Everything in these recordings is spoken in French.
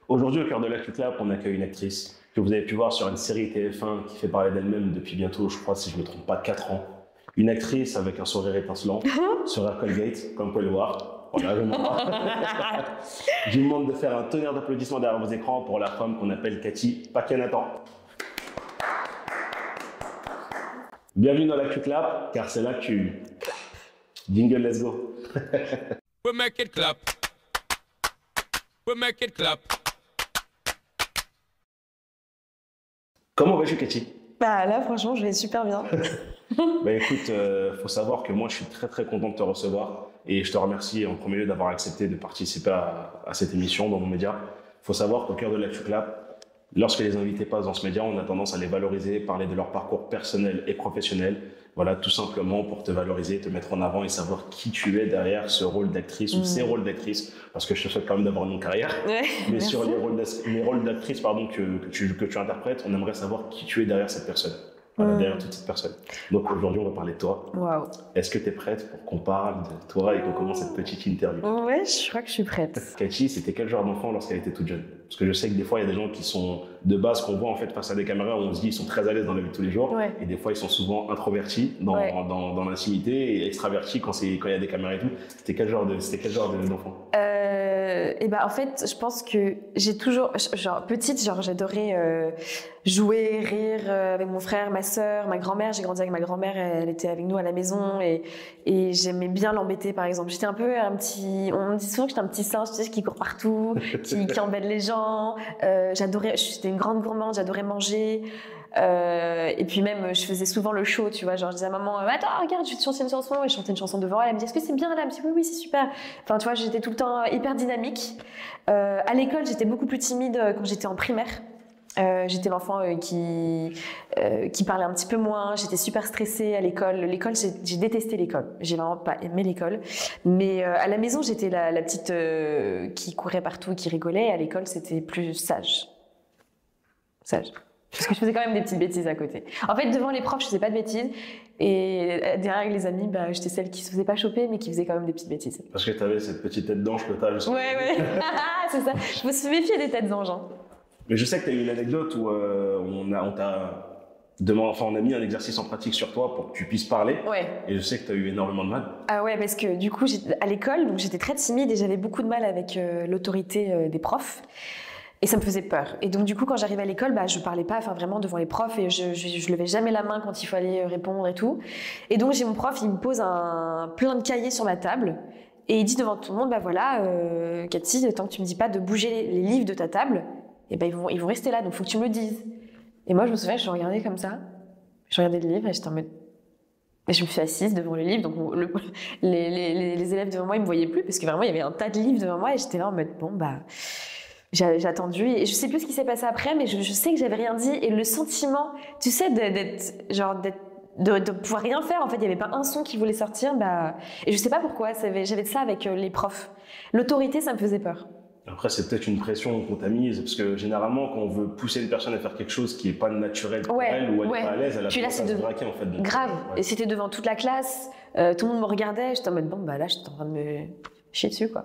Aujourd'hui, au cœur de l'Actu Clap, on accueille une actrice que vous avez pu voir sur une série TF1 qui fait parler d'elle-même depuis bientôt, je crois, si je ne me trompe pas, 4 ans. Une actrice avec un sourire étincelant sur Air Colgate, comme vous pouvez le voir. Voilà, je je vous demande de faire un tonnerre d'applaudissements derrière vos écrans pour la femme qu'on appelle Cathy Paquet-Nathan. Bienvenue dans l'Actu Clap, car c'est là que tu... Jingle, let's go. We make it clap. We make it clap. Comment vas-tu, Cathy? Bah là, franchement, je vais super bien. Bah écoute, faut savoir que moi, je suis très très content de te recevoir et je te remercie en premier lieu d'avoir accepté de participer à cette émission dans mon média. Faut savoir qu'au cœur de l'Actu Clap, lorsque les invités passent dans ce média, on a tendance à les valoriser, parler de leur parcours personnel et professionnel. Voilà, tout simplement pour te valoriser, te mettre en avant et savoir qui tu es derrière ce rôle d'actrice ou ces rôles d'actrice, parce que je te souhaite quand même d'avoir une longue carrière. Ouais, Mais merci. sur les rôles d'actrice pardon, que tu interprètes, on aimerait savoir qui tu es derrière cette personne. Voilà, derrière toute cette personne. Donc aujourd'hui, on va parler de toi. Waouh. Est-ce que tu es prête pour qu'on parle de toi et qu'on commence cette petite interview? Ouais, je crois que je suis prête. Cathy, c'était quel genre d'enfant lorsqu'elle était toute jeune? Parce que je sais que des fois, il y a des gens qui sont de base, qu'on voit en fait face à des caméras, où on se dit ils sont très à l'aise dans la vie de tous les jours. Ouais. Et des fois, ils sont souvent introvertis dans l'intimité et extravertis quand il y a des caméras et tout. C'était quel genre d'enfant? Et bah en fait, je pense que j'ai toujours, genre petite, genre j'adorais jouer, rire avec mon frère, ma sœur, ma grand-mère. J'ai grandi avec ma grand-mère, elle était avec nous à la maison et j'aimais bien l'embêter par exemple. J'étais un peu on me dit souvent que j'étais un petit singe, tu sais, qui court partout, qui embête les gens. J'étais une grande gourmande, j'adorais manger. Et puis même, je faisais souvent le show, tu vois, genre je disais à maman, attends, regarde, je vais te chanter une chanson, et je chantais une chanson devant elle, elle me dit, est-ce que c'est bien là? Elle me dit, oui, c'est super. Enfin, tu vois, j'étais tout le temps hyper dynamique. À l'école, j'étais beaucoup plus timide quand j'étais en primaire. J'étais l'enfant qui parlait un petit peu moins, j'étais super stressée à l'école. L'école, j'ai détesté l'école, j'ai vraiment pas aimé l'école. Mais à la maison, j'étais la petite qui courait partout, qui rigolait. À l'école, c'était plus sage. Sage. Parce que je faisais quand même des petites bêtises à côté. En fait, devant les profs, je faisais pas de bêtises. Et derrière les amis, bah, j'étais celle qui se faisait pas choper, mais qui faisait quand même des petites bêtises. Parce que tu avais cette petite tête d'ange que tu as juste. Ouais. C'est ça. Je me suis méfiée des têtes d'ange. Hein. Mais je sais que tu as eu une anecdote où on a mis un exercice en pratique sur toi pour que tu puisses parler. Ouais. Et je sais que tu as eu énormément de mal. Ah ouais, parce que du coup, à l'école, donc j'étais très timide et j'avais beaucoup de mal avec l'autorité des profs. Et ça me faisait peur. Et donc, du coup, quand j'arrivais à l'école, bah, je parlais pas vraiment devant les profs et je levais jamais la main quand il fallait répondre et tout. Et donc, j'ai mon prof, il me pose plein de cahiers sur ma table et il dit devant tout le monde, bah voilà, Cathy, tant que tu me dis pas de bouger les livres de ta table, et ben ils vont rester là, donc faut que tu me le dises. Et moi, je me souviens, je regardais comme ça, je regardais le livre et j'étais en mode... Et je me suis assise devant le livre, donc les élèves devant moi, ils me voyaient plus parce que vraiment, il y avait un tas de livres devant moi et j'étais là en mode, bon, bah... J'ai attendu et je sais plus ce qui s'est passé après, mais je sais que j'avais rien dit et le sentiment, tu sais, de pouvoir rien faire. En fait, il y avait pas un son qui voulait sortir, bah, et je sais pas pourquoi. J'avais ça avec les profs. L'autorité, ça me faisait peur. Après, c'est peut-être une pression qu'on t'a mise, parce que généralement, quand on veut pousser une personne à faire quelque chose qui est pas naturel pour elle ou elle est pas à l'aise, elle a tendance à se braquer en fait. Donc, grave. Ouais. Et c'était devant toute la classe, tout le monde me regardait. J'étais en mode bon bah là, j'étais en train de me chier dessus quoi.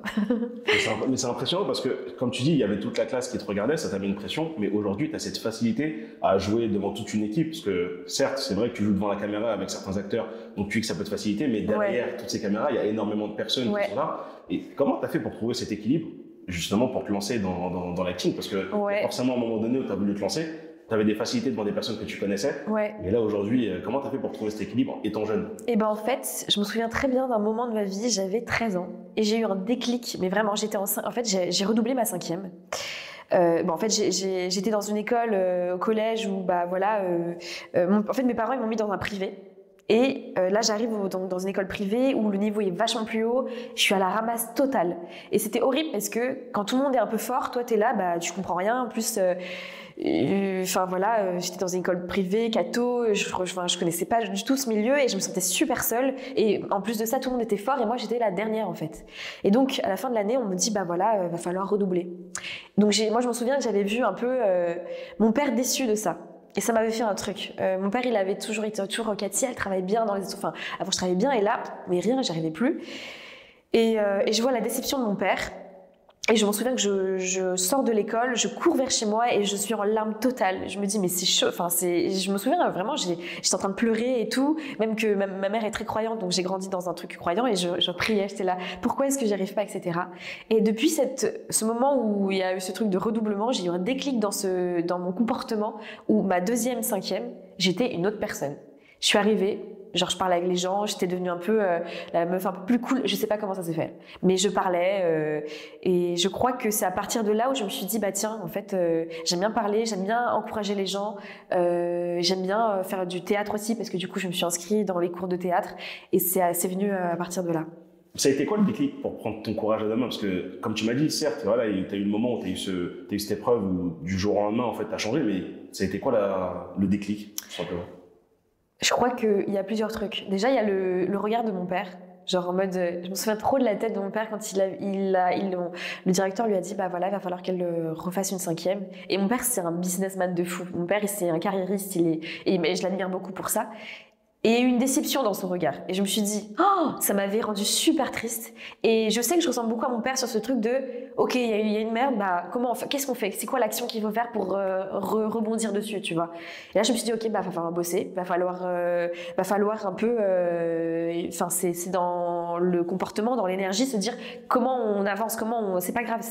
Mais c'est impressionnant parce que, comme tu dis, il y avait toute la classe qui te regardait, ça t'a mis une pression, mais aujourd'hui, tu as cette facilité à jouer devant toute une équipe, parce que certes, c'est vrai que tu joues devant la caméra avec certains acteurs, donc tu dis que ça peut te faciliter, mais derrière toutes ces caméras, il y a énormément de personnes qui sont là. Et comment tu as fait pour trouver cet équilibre, justement, pour te lancer dans l'acting? Parce que forcément, à un moment donné où tu as voulu te lancer, tu avais des facilités devant des personnes que tu connaissais. Ouais. Mais là, aujourd'hui, comment tu as fait pour trouver cet équilibre étant jeune? Et ben en fait, je me souviens très bien d'un moment de ma vie, j'avais 13 ans et j'ai eu un déclic, mais vraiment, en fait, j'ai redoublé ma 5e. En fait, j'étais dans une école au collège où, bah voilà, en fait, mes parents ils m'ont mis dans un privé. Et là, j'arrive dans une école privée où le niveau est vachement plus haut. Je suis à la ramasse totale. Et c'était horrible parce que quand tout le monde est un peu fort, toi, t'es là, bah, tu comprends rien. En plus, j'étais dans une école privée, catho. Je connaissais pas du tout ce milieu et je me sentais super seule. Et en plus de ça, tout le monde était fort et moi, j'étais la dernière en fait. Et donc, à la fin de l'année, on me dit, bah voilà, va falloir redoubler. Donc, moi, je me souviens que j'avais vu un peu mon père déçu de ça. Et ça m'avait fait un truc. Mon père, il avait toujours été Cathy, elle travaille bien dans les... Enfin, avant, je travaillais bien et là, mais rien, j'arrivais plus. Et je vois la déception de mon père. Et je m'en souviens que je sors de l'école, je cours vers chez moi et je suis en larmes totales. Je me dis mais c'est chaud. Enfin je me souviens vraiment, j'étais en train de pleurer et tout. Même que ma mère est très croyante, donc j'ai grandi dans un truc croyant et je priais. J'étais là, pourquoi est-ce que j'y arrive pas, etc. Et depuis ce moment où il y a eu ce truc de redoublement, j'ai eu un déclic dans mon comportement où ma deuxième, cinquième, j'étais une autre personne. Je suis arrivée. Genre, je parlais avec les gens, j'étais devenue un peu la meuf un peu plus cool. Je sais pas comment ça s'est fait, mais je parlais et je crois que c'est à partir de là où je me suis dit, bah tiens, en fait, j'aime bien parler, j'aime bien encourager les gens, j'aime bien faire du théâtre aussi parce que du coup, je me suis inscrite dans les cours de théâtre et c'est venu à partir de là. Ça a été quoi le déclic pour prendre ton courage à deux mains? Parce que, comme tu m'as dit, certes, voilà, tu as eu le moment où tu as eu cette épreuve où du jour au lendemain, en fait, tu as changé, mais ça a été quoi le déclic, tout simplement? Je crois qu'il y a plusieurs trucs. Déjà, il y a le regard de mon père. Genre en mode, je me souviens trop de la tête de mon père quand le directeur lui a dit, bah voilà, il va falloir qu'elle refasse une cinquième. Et mon père, c'est un businessman de fou. Mon père, c'est un carriériste, mais je l'admire beaucoup pour ça. Et une déception dans son regard. Et je me suis dit, oh, ça m'avait rendu super triste. Et je sais que je ressemble beaucoup à mon père sur ce truc de, ok, il y a une merde, bah qu'est-ce qu'on fait? C'est quoi l'action qu'il faut faire pour rebondir dessus, tu vois? Et là, je me suis dit, ok, bah va falloir bosser, va falloir un peu, enfin c'est dans le comportement, dans l'énergie, se dire comment on avance, c'est pas grave,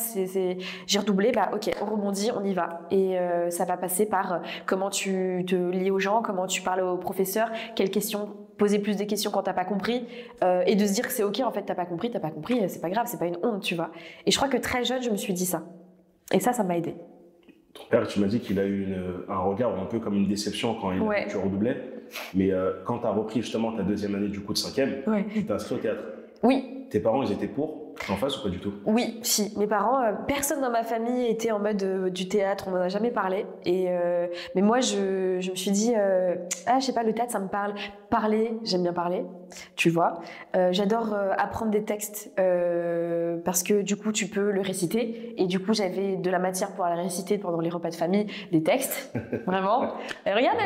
j'ai redoublé, bah ok, on rebondit, on y va. Et ça va passer par comment tu te lies aux gens, comment tu parles aux professeurs, quelles questions, poser plus de questions quand t'as pas compris, et de se dire que c'est ok, en fait t'as pas compris, c'est pas grave, c'est pas une honte, tu vois. Et je crois que très jeune, je me suis dit ça. Et ça m'a aidée. Ton père, tu m'as dit qu'il a eu un regard un peu comme une déception quand tu redoublais. Mais quand tu as repris justement ta deuxième année du coup de cinquième, tu t'es inscrit au théâtre. Oui. Tes parents, ils étaient pour en face ou pas du tout? Oui, si. Mes parents, personne dans ma famille était en mode du théâtre, on n'en a jamais parlé. Mais moi, je me suis dit, je sais pas, le théâtre, ça me parle. Parler, j'aime bien parler, tu vois. J'adore apprendre des textes parce que du coup, tu peux le réciter. Et du coup, j'avais de la matière pour la réciter pendant les repas de famille, des textes, vraiment. Regarde,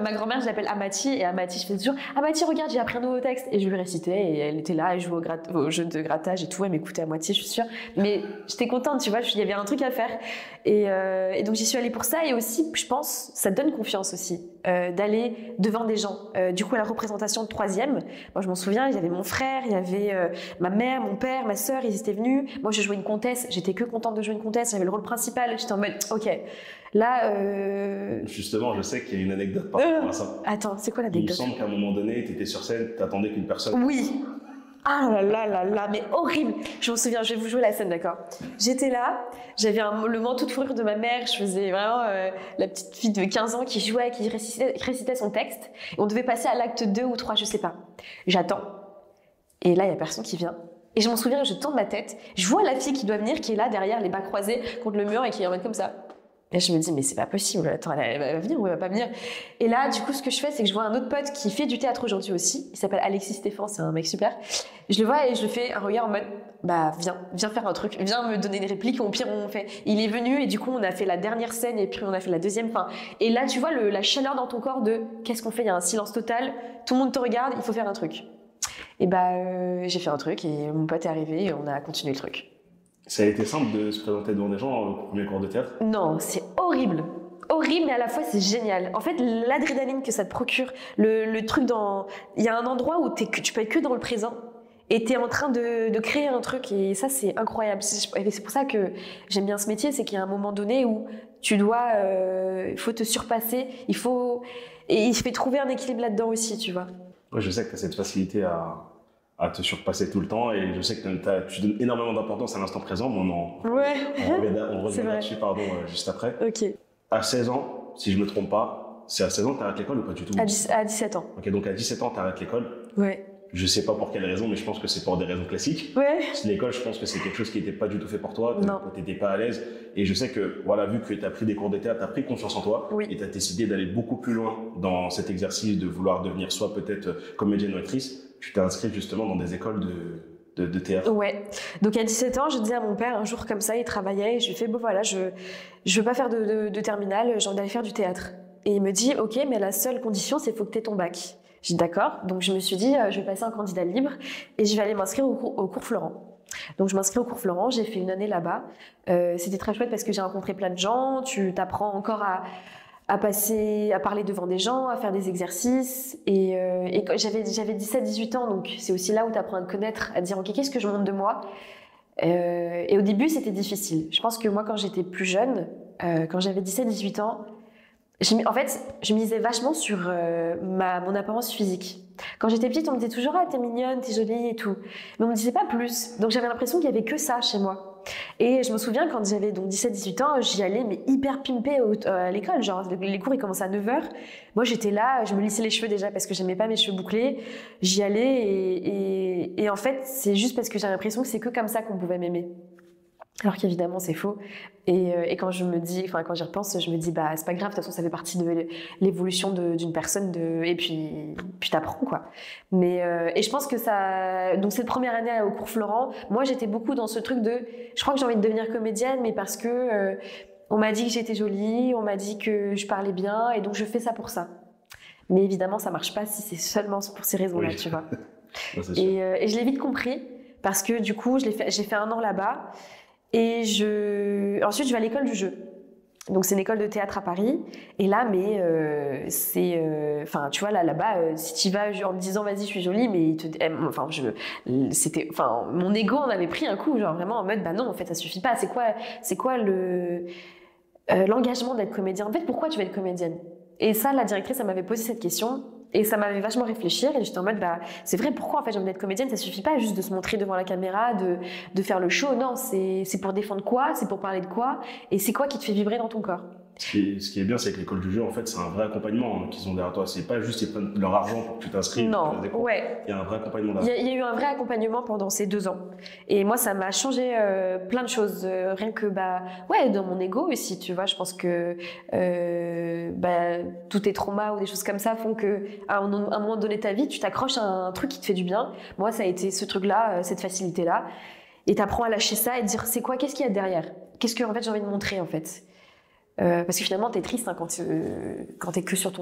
ma grand-mère, je l'appelle Amati, et Amati, je fais toujours, Amati, regarde, j'ai appris un nouveau texte. Et je lui récitais, et elle était là, elle jouait au jeu de grattage et tout, elle m'écoutait à moitié, je suis sûre. Mais j'étais contente, tu vois, il y avait un truc à faire. Et donc, j'y suis allée pour ça. Et aussi, je pense, ça donne confiance aussi, d'aller devant des gens. Du coup, à la représentation de troisième, moi, je m'en souviens, il y avait mon frère, il y avait ma mère, mon père, ma sœur, ils étaient venus. Moi, je jouais une comtesse, j'étais que contente de jouer une comtesse, j'avais le rôle principal, j'étais en mode, ok, là... Justement, je sais qu'il y a une anecdote par rapport à ça. Attends, c'est quoi l'anecdote? Il me semble qu'à un moment donné, tu étais sur scène, tu attendais qu'une personne... Oui. Ah là là là, mais horrible. Je me souviens, je vais vous jouer la scène, d'accord? J'étais là, j'avais le manteau de fourrure de ma mère, je faisais vraiment la petite fille de 15 ans qui jouait, qui récitait son texte. Et on devait passer à l'acte 2 ou 3, je sais pas. J'attends. Et là, il y a personne qui vient. Et je m'en souviens, je tourne ma tête, je vois la fille qui doit venir, qui est là derrière, les bras croisés contre le mur et qui est en mode comme ça. Et je me dis, mais c'est pas possible, attends, elle va venir ou elle va pas venir? Et là, du coup, ce que je fais, c'est que je vois un autre pote qui fait du théâtre aujourd'hui aussi. Il s'appelle Alexis Stéphane, c'est un mec super. Je le vois et je le fais un regard en mode, bah, viens faire un truc, viens me donner des répliques, au pire, on fait. Il est venu et du coup, on a fait la dernière scène et puis on a fait la deuxième fin. Et là, tu vois la chaleur dans ton corps de, qu'est-ce qu'on fait? Il y a un silence total, tout le monde te regarde, il faut faire un truc. Et bah, j'ai fait un truc et mon pote est arrivé et on a continué le truc. Ça a été simple de se présenter devant des gens au premier cours de théâtre? Non, c'est horrible. Horrible, mais à la fois c'est génial. En fait, l'adrénaline que ça te procure, le truc il y a un endroit où tu peux être que dans le présent et tu es en train de créer un truc et ça c'est incroyable. C'est pour ça que j'aime bien ce métier, c'est qu'il y a un moment donné où tu dois, il faut te surpasser, et il faut trouver un équilibre là-dedans aussi, tu vois. Ouais, je sais que tu as cette facilité à te surpasser tout le temps et je sais que tu donnes énormément d'importance à l'instant présent, mais on revient là-dessus juste après. Ok. À 16 ans, si je me trompe pas, c'est à 16 ans que tu arrêtes l'école ou pas du tout? À 17 ans. Ok, donc à 17 ans, tu arrêtes l'école. Ouais. Je sais pas pour quelle raison, mais je pense que c'est pour des raisons classiques. Ouais. L'école, je pense que c'est quelque chose qui n'était pas du tout fait pour toi. Tu n'étais pas à l'aise. Et je sais que, voilà, vu que tu as pris des cours de théâtre, tu as pris confiance en toi. Oui. Et tu as décidé d'aller beaucoup plus loin dans cet exercice de vouloir devenir soit peut-être comédienne ou actrice. Tu t'es inscrite justement dans des écoles de théâtre. Ouais. Donc à 17 ans, je disais à mon père, un jour comme ça, il travaillait, et je lui fais, bon voilà, je veux pas faire de terminale, j'ai envie d'aller faire du théâtre. Et il me dit, ok, mais la seule condition, c'est qu'il faut que tu aies ton bac. J'ai dit d'accord. Donc je me suis dit, je vais passer un candidat libre et je vais aller m'inscrire au cours Florent. Donc je m'inscris au cours Florent, j'ai fait une année là-bas. C'était très chouette parce que j'ai rencontré plein de gens, tu t'apprends encore à parler devant des gens, à faire des exercices. Et quand j'avais 17-18 ans, donc c'est aussi là où tu apprends à te connaître, à te dire ok, qu'est-ce que je montre de moi. Et au début, c'était difficile. Je pense que moi, quand j'étais plus jeune, quand j'avais 17-18 ans, en fait, je misais vachement sur mon apparence physique. Quand j'étais petite, on me disait toujours « Ah, t'es mignonne, t'es jolie et tout ». Mais on me disait pas plus. Donc j'avais l'impression qu'il y avait que ça chez moi. Et je me souviens, quand j'avais donc 17-18 ans, j'y allais mais hyper pimpée à l'école. Genre, les cours, ils commençaient à 9h. Moi, j'étais là, je me lissais les cheveux déjà parce que j'aimais pas mes cheveux bouclés. J'y allais et en fait, c'est juste parce que j'avais l'impression que c'est que comme ça qu'on pouvait m'aimer. Alors qu'évidemment c'est faux. Et quand j'y repense, je me dis bah c'est pas grave, de toute façon ça fait partie de l'évolution d'une personne et puis t'apprends quoi. Et je pense que ça, donc cette première année au cours Florent, moi j'étais beaucoup dans ce truc je crois que j'ai envie de devenir comédienne, mais parce que on m'a dit que j'étais jolie, on m'a dit que je parlais bien, et donc je fais ça pour ça. Mais évidemment ça marche pas si c'est seulement pour ces raisons-là, Oui. tu vois. Ouais, c'est sûr. Et je l'ai vite compris parce que du coup j'ai fait 1 an là-bas. Et ensuite, je vais à l'école du jeu. Donc, c'est une école de théâtre à Paris. Et là, tu vois, là-bas, si tu y vas en me disant, vas-y, je suis jolie, mais mon ego en avait pris un coup, genre vraiment en mode, bah non, en fait, ça suffit pas. C'est quoi l'engagement d'être comédien? En fait, pourquoi tu veux être comédienne? Et ça, la directrice, elle m'avait posé cette question. Et ça m'avait vachement réfléchir, et j'étais en mode, bah, c'est vrai, pourquoi en fait j'ai envie d'être comédienne? Ça suffit pas juste de se montrer devant la caméra, de faire le show, non, c'est pour défendre quoi? C'est pour parler de quoi? Et c'est quoi qui te fait vibrer dans ton corps? Ce qui est bien, c'est que l'école du jeu, en fait, c'est un vrai accompagnement qu'ils ont derrière toi. C'est pas juste ils prennent leur argent pour que tu t'inscrives. Non, ouais. Il y a un vrai accompagnement Il derrière. y a eu un vrai accompagnement pendant ces 2 ans. Et moi, ça m'a changé plein de choses. Rien que, dans mon ego aussi, tu vois. Je pense que tous tes traumas ou des choses comme ça font que, à un moment donné de ta vie, tu t'accroches à un truc qui te fait du bien. Moi, ça a été ce truc-là, cette facilité-là. Et t'apprends à lâcher ça et te dire, c'est quoi? Qu'est-ce qu'il y a derrière? Qu'est-ce que, en fait, j'ai envie de montrer, en fait? Parce que finalement, t'es triste quand t'es que sur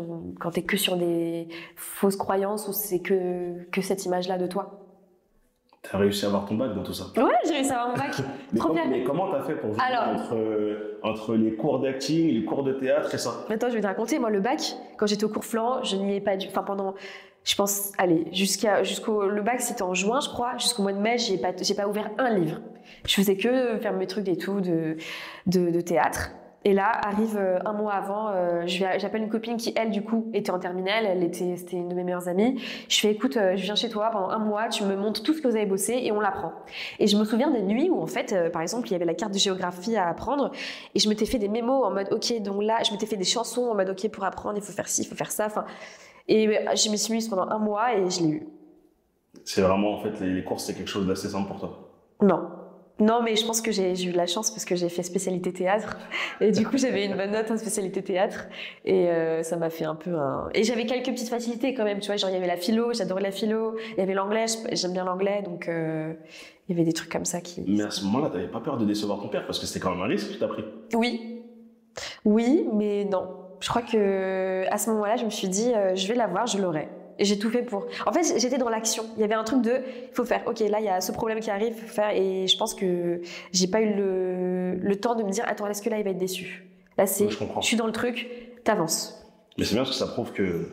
des fausses croyances ou c'est que cette image-là de toi. T'as réussi à avoir ton bac dans tout ça. Ouais, j'ai réussi à avoir mon bac. Mais comment t'as fait pour jouer entre les cours d'acting, les cours de théâtre et ça? Attends, je vais te raconter. Moi, le bac, quand j'étais au cours Florent, je n'y ai pas dû. Enfin, pendant, je pense, allez, le bac, c'était en juin, je crois. Jusqu'au mois de mai, j'ai pas ouvert un livre. Je faisais que faire mes trucs et tout de théâtre. Et là, arrive 1 mois avant, j'appelle une copine qui, elle, du coup, était en terminale. C'était une de mes meilleures amies. Je fais, écoute, je viens chez toi pendant 1 mois, tu me montres tout ce que vous avez bossé et on l'apprend. Et je me souviens des nuits où, en fait, par exemple, il y avait la carte de géographie à apprendre et je m'étais fait des mémos en mode, ok, donc là, je m'étais fait des chansons en mode, ok, pour apprendre, il faut faire ci, il faut faire ça. Et je me suis mise pendant 1 mois et je l'ai eu. C'est vraiment, en fait, les cours, c'est quelque chose d'assez simple pour toi? Non, mais je pense que j'ai eu de la chance parce que j'ai fait spécialité théâtre et du coup j'avais une bonne note en spécialité théâtre et ça m'a fait un peu Et j'avais quelques petites facilités quand même, tu vois, genre il y avait la philo, j'adorais la philo, il y avait l'anglais, j'aime bien l'anglais, donc il y avait des trucs comme ça qui... Mais à ce moment-là, t'avais pas peur de décevoir ton père parce que c'était quand même un risque que t'as pris? Oui, mais non. Je crois que à ce moment-là, je me suis dit, je vais l'avoir, je l'aurai. Et j'ai tout fait pour... En fait, j'étais dans l'action. Il y avait un truc il faut faire. Ok, là, il y a ce problème qui arrive, il faut faire. Et je pense que j'ai pas eu le temps de me dire, attends, est-ce que là, il va être déçu? Là, Je suis dans le truc, t'avances. Mais c'est bien parce que ça prouve que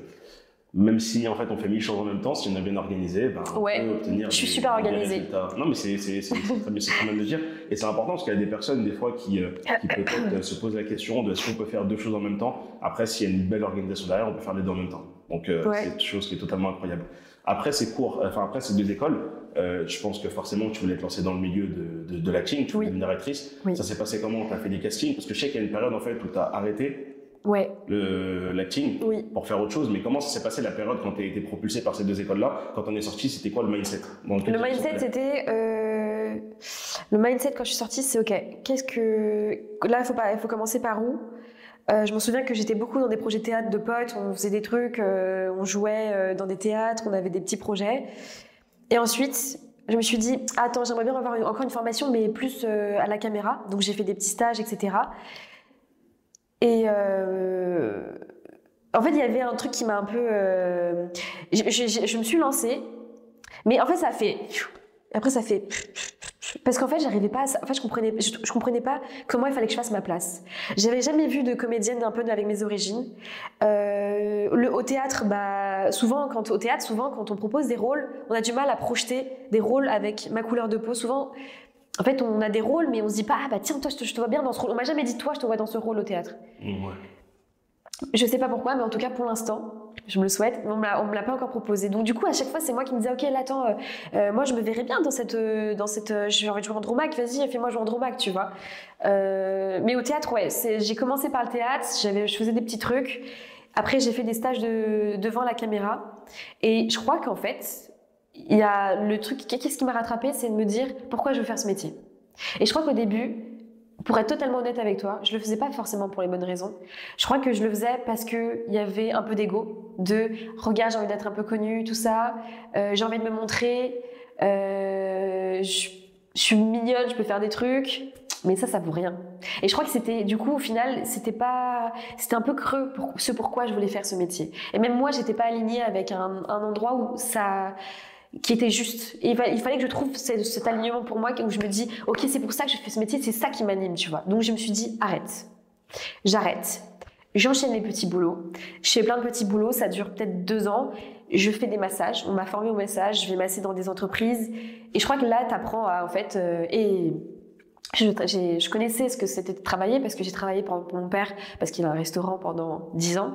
même si, en fait, on fait 1000 choses en même temps, si on est bien organisé, on peut obtenir je suis super organisée. Non, mais c'est très bien de le dire. Et c'est important parce qu'il y a des personnes, des fois, qui peut-être se posent la question de est-ce qu'on peut faire 2 choses en même temps. Après, s'il y a une belle organisation derrière, on peut faire les 2 en même temps. Donc, c'est une chose qui est totalement incroyable. Après ces 2 écoles, je pense que forcément, tu voulais te lancer dans le milieu de l'acting, tu voulais devenir actrice. Oui. Ça s'est passé comment? Tu as fait des castings? Parce que je sais qu'il y a une période, en fait, où tu as arrêté l'acting pour faire autre chose, mais comment ça s'est passé la période quand tu as été propulsé par ces 2 écoles-là? Quand on est sorti, c'était quoi le mindset? Le mindset, c'était... Le mindset, quand je suis sortie, c'est ok, là, il faut commencer par où? Je me souviens que j'étais beaucoup dans des projets théâtre de potes, on faisait des trucs, on jouait dans des théâtres, on avait des petits projets. Et ensuite, je me suis dit, attends, j'aimerais bien avoir encore une formation, mais plus à la caméra. Donc j'ai fait des petits stages, etc. Et en fait, il y avait un truc qui m'a un peu... je me suis lancée, mais en fait, ça fait... Après, ça fait... Parce qu'en fait, j'arrivais pas à ça. En fait, je comprenais pas comment il fallait que je fasse ma place. J'avais jamais vu de comédienne un peu avec mes origines. Au théâtre, souvent, quand on propose des rôles, on a du mal à projeter des rôles avec ma couleur de peau. Souvent, en fait, on a des rôles, mais on se dit pas, tiens, toi, je te vois bien dans ce rôle. On m'a jamais dit, toi, je te vois dans ce rôle au théâtre. Ouais. Je sais pas pourquoi, mais en tout cas, pour l'instant, je me le souhaite, mais on me l'a pas encore proposé. Donc du coup, à chaque fois, c'est moi qui me disais, ok, là, attends, moi, je me verrais bien dans cette, j'ai envie de jouer en Andromaque, vas-y, fais-moi jouer en Andromaque, tu vois. Mais au théâtre, ouais, j'ai commencé par le théâtre, je faisais des petits trucs. Après, j'ai fait des stages devant la caméra. Et je crois qu'en fait, il y a le truc, qu'est-ce qui m'a rattrapée, c'est de me dire pourquoi je veux faire ce métier. Et je crois qu'au début, pour être totalement honnête avec toi, je le faisais pas forcément pour les bonnes raisons. Je crois que je le faisais parce qu'il y avait un peu d'ego, regarde, j'ai envie d'être un peu connue, tout ça, j'ai envie de me montrer, je suis mignonne, je peux faire des trucs, mais ça vaut rien. Et je crois que c'était, du coup, au final, c'était un peu creux pour ce pourquoi je voulais faire ce métier. Et même moi, j'étais pas alignée avec un endroit où qui était juste. Et il fallait que je trouve cet alignement pour moi, où je me dis, ok, c'est pour ça que je fais ce métier, c'est ça qui m'anime, tu vois. Donc je me suis dit, j'arrête. J'enchaîne les petits boulots. Je fais plein de petits boulots, ça dure peut-être 2 ans. Je fais des massages, on m'a formé au massage, je vais masser dans des entreprises. Et je crois que là, t'apprends à, en fait, je connaissais ce que c'était de travailler parce que j'ai travaillé pour mon père, parce qu'il a un restaurant pendant 10 ans.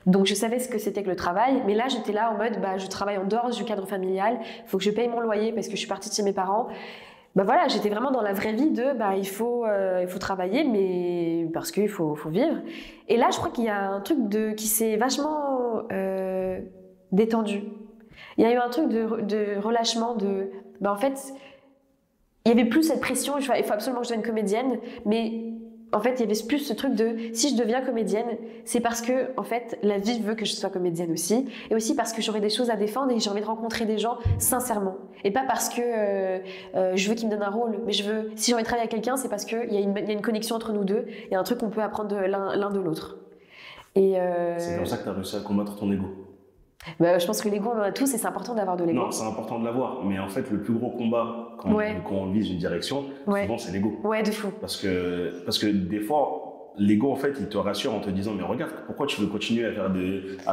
Donc je savais ce que c'était que le travail, mais là j'étais là en mode je travaille en dehors du cadre familial, il faut que je paye mon loyer parce que je suis partie de chez mes parents. Voilà, j'étais vraiment dans la vraie vie de il faut travailler, mais parce qu'il faut vivre. Et là je crois qu'il y a un truc qui s'est vachement détendu. Il y a eu un truc de relâchement, en fait, il y avait plus cette pression, il faut absolument que je devienne comédienne, mais en fait, il y avait plus ce truc de si je deviens comédienne, c'est parce que en fait, la vie veut que je sois comédienne aussi, et aussi parce que j'aurai des choses à défendre et j'ai envie de rencontrer des gens sincèrement, et pas parce que je veux qu'ils me donnent un rôle, mais si j'ai envie de travailler avec quelqu'un, c'est parce qu'il y a une connexion entre nous deux, il y a un truc qu'on peut apprendre l'un de l'autre. Et c'est comme ça que tu as réussi à combattre ton ego. Je pense que l'ego, on en a tous et c'est important d'avoir de l'ego. Non, c'est important de l'avoir, mais en fait, le plus gros combat quand on vise une direction, souvent c'est l'ego. Ouais, de fou. Parce que des fois, l'ego, en fait, il te rassure en te disant, mais regarde, pourquoi tu veux continuer à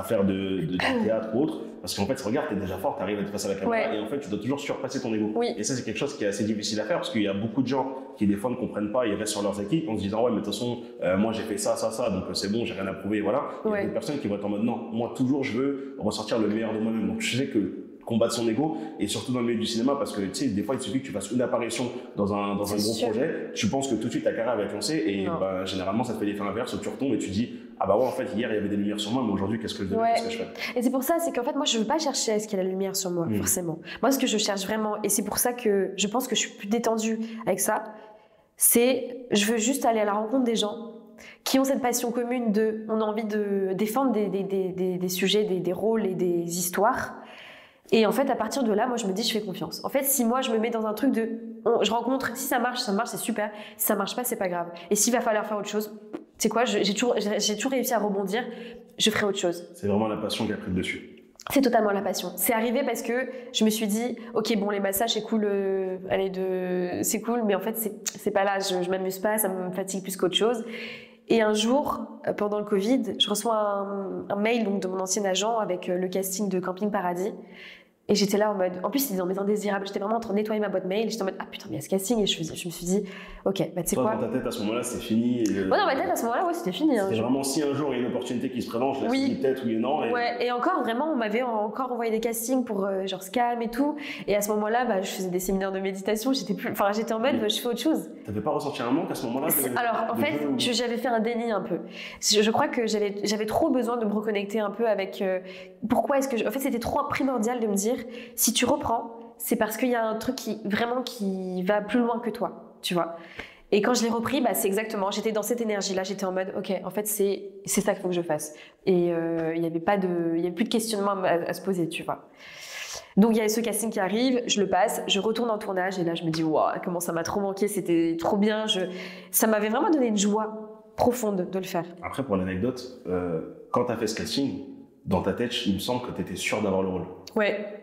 faire de théâtre ou autre? Parce qu'en fait, regarde, t'es déjà fort, t'arrives à être face à la caméra, et en fait, tu dois toujours surpasser ton ego. Oui. Et ça, c'est quelque chose qui est assez difficile à faire, parce qu'il y a beaucoup de gens qui, des fois, ne comprennent pas, ils restent sur leurs acquis, en se disant, ouais, mais de toute façon, moi, j'ai fait ça, donc c'est bon, j'ai rien à prouver, voilà. Il y a des personnes qui vont être en mode, non, moi, toujours, je veux ressortir le meilleur de moi-même. Donc, je sais que combattre son ego, et surtout dans le milieu du cinéma, parce que tu sais, des fois il suffit que tu fasses une apparition dans un gros projet, tu penses que tout de suite ta carrière va être lancée, et généralement ça te fait l'effet inverse, où tu retombes et tu dis en fait hier il y avait des lumières sur moi, mais aujourd'hui qu'est-ce que je devais, qu'est-ce que je fais? Et c'est pour ça, c'est qu'en fait moi je veux pas chercher à ce qu'il y ait la lumière sur moi, forcément. Moi ce que je cherche vraiment, et c'est pour ça que je pense que je suis plus détendue avec ça, c'est je veux juste aller à la rencontre des gens qui ont cette passion commune on a envie de défendre des sujets, des rôles et des histoires. Et en fait, à partir de là, moi, je me dis, je fais confiance. En fait, si moi, je me mets dans un truc je rencontre, si ça marche, c'est super. Si ça marche pas, c'est pas grave. Et s'il va falloir faire autre chose, tu sais quoi, j'ai toujours réussi à rebondir, je ferai autre chose. C'est vraiment la passion qui a pris le dessus. C'est totalement la passion. C'est arrivé parce que je me suis dit, ok, bon, les massages, c'est cool, c'est cool, mais en fait, c'est pas là, je m'amuse pas, ça me fatigue plus qu'autre chose. Et un jour, pendant le Covid, je reçois un mail donc, de mon ancien agent avec le casting de Camping Paradis. Et j'étais là en mode, en plus c'était dans mes indésirables, j'étais vraiment en train de nettoyer ma boîte mail, j'étais en mode putain mais il y a ce casting, et je me suis dit ok tu sais quoi. Dans ta tête à ce moment-là c'était fini. Dans ma tête à ce moment-là c'était fini. C'était vraiment si un jour il y a une opportunité qui se présente, je laisse une tête oui ou non. Et encore vraiment on m'avait encore envoyé des castings pour genre Scam et tout, et à ce moment-là je faisais des séminaires de méditation, j'étais en mode je fais autre chose. T'avais pas ressenti un manque à ce moment-là? Alors en fait j'avais fait un déni un peu. Je crois que j'avais trop besoin de me reconnecter un peu avec pourquoi est-ce que en fait c'était trop primordial de me dire si tu reprends, c'est parce qu'il y a un truc qui va plus loin que toi, tu vois. Et quand je l'ai repris, c'est exactement, j'étais dans cette énergie-là, j'étais en mode, ok, en fait, c'est ça qu'il faut que je fasse. Et il y avait plus de questionnement à se poser, tu vois. Donc il y a ce casting qui arrive, je le passe, je retourne en tournage, et là je me dis, waouh, comment ça m'a trop manqué, c'était trop bien, ça m'avait vraiment donné une joie profonde de le faire. Après, pour l'anecdote, quand tu as fait ce casting, dans ta tête, il me semble que tu étais sûre d'avoir le rôle. Ouais.